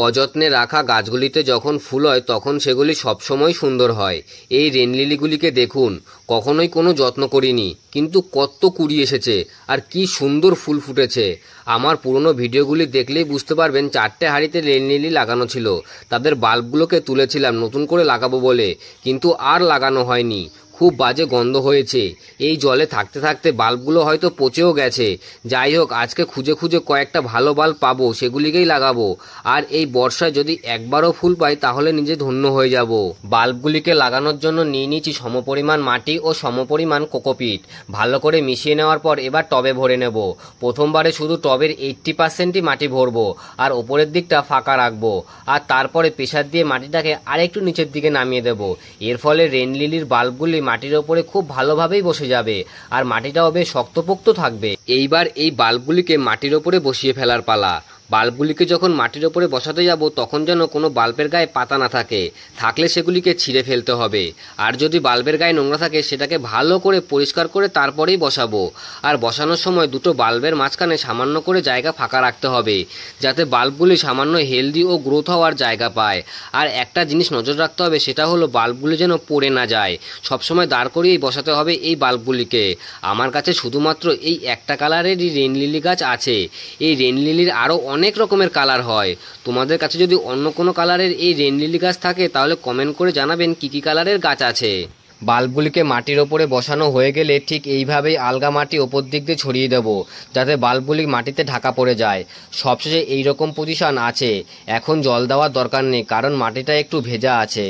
অযত্নে রাখা গাছগুলিতে যখন ফুল হয় তখন সেগুলি সবসময় সুন্দর হয়। এই রেন লিলিগুলিকে দেখুন, কখনোই কোনো যত্ন করিনি, কিন্তু কত কুড়ি এসেছে আর কি সুন্দর ফুল ফুটেছে। আমার পুরনো ভিডিওগুলি দেখলেই বুঝতে পারবেন 4টে হাঁড়িতে রেন লিলি লাগানো ছিল। তাদের বাল্বগুলোকে তুলেছিলাম নতুন করে লাগাবো বলে, কিন্তু আর লাগানো হয়নি। খুব বাজে গন্ধ হয়েছে। এই জলে থাকতে থাকতে বাল্বগুলো হয়তো পচেও গেছে। যাই হোক, আজকে খুঁজে খুঁজে কয়েকটা ভালো বাল্ব পাবো, সেগুলিকেই লাগাবো। আর এই বর্ষায় যদি একবারও ফুল পাই তাহলে নিজে ধন্য হয়ে যাব। বাল্বগুলিকে লাগানোর জন্য নিয়ে নিয়েছি সমপরিমাণ মাটি ও সমপরিমাণ কোকোপিট। ভালো করে মিশিয়ে নেওয়ার পর এবার টবে ভরে নেব। প্রথমবারে শুধু টবের 80%ই মাটি ভরবো আর ওপরের দিকটা ফাঁকা রাখবো। আর তারপরে প্রেসার দিয়ে মাটিটাকে আরেকটু নিচের দিকে নামিয়ে দেব। এর ফলে রেন লিলির বাল্বগুলি মাটির ওপরে খুব ভালোভাবেই বসে যাবে আর মাটিটাও বেশ শক্তপোক্ত থাকবে। এইবার এই বাল্বগুলিকে মাটির ওপরে বসিয়ে ফেলার পালা। বাল্বগুলিকে যখন মাটির ওপরে বসাতে যাব তখন যেন কোনো বাল্বের গায়ে পাতা না থাকে, থাকলে সেগুলিকে ছিঁড়ে ফেলতে হবে। আর যদি বাল্বের গায়ে নোংরা থাকে সেটাকে ভালো করে পরিষ্কার করে তারপরেই বসাবো। আর বসানোর সময় দুটো বাল্বের মাঝখানে সামান্য করে জায়গা ফাঁকা রাখতে হবে, যাতে বাল্বগুলি সামান্য হেলদি ও গ্রোথ হওয়ার জায়গা পায়। আর একটা জিনিস নজর রাখতে হবে, সেটা হলো বাল্বগুলি যেন পড়ে না যায়। সবসময় দাঁড় করিয়েই বসাতে হবে এই বাল্বগুলিকে। আমার কাছে শুধুমাত্র এই একটা কালারেরই রেন লিলি গাছ আছে। এই রেন লিলির আরও অনেক রকমের কালার হয়। তোমাদের কাছে যদি অন্য কোনো কালারের এই রেন লিলি গাছ থাকে তাহলে কমেন্ট করে জানাবেন কি কি কালারের গাছ আছে। বাল্বগুলিকে মাটির ওপরে বসানো হয়ে গেলে ঠিক এইভাবেই আলগা মাটি ওপর দিক দিয়ে ছড়িয়ে দেব, যাতে বাল্বগুলি মাটিতে ঢাকা পড়ে যায়। সবশেষে এইরকম পজিশন আছে। এখন জল দেওয়ার দরকার নেই, কারণ মাটিটা একটু ভেজা আছে।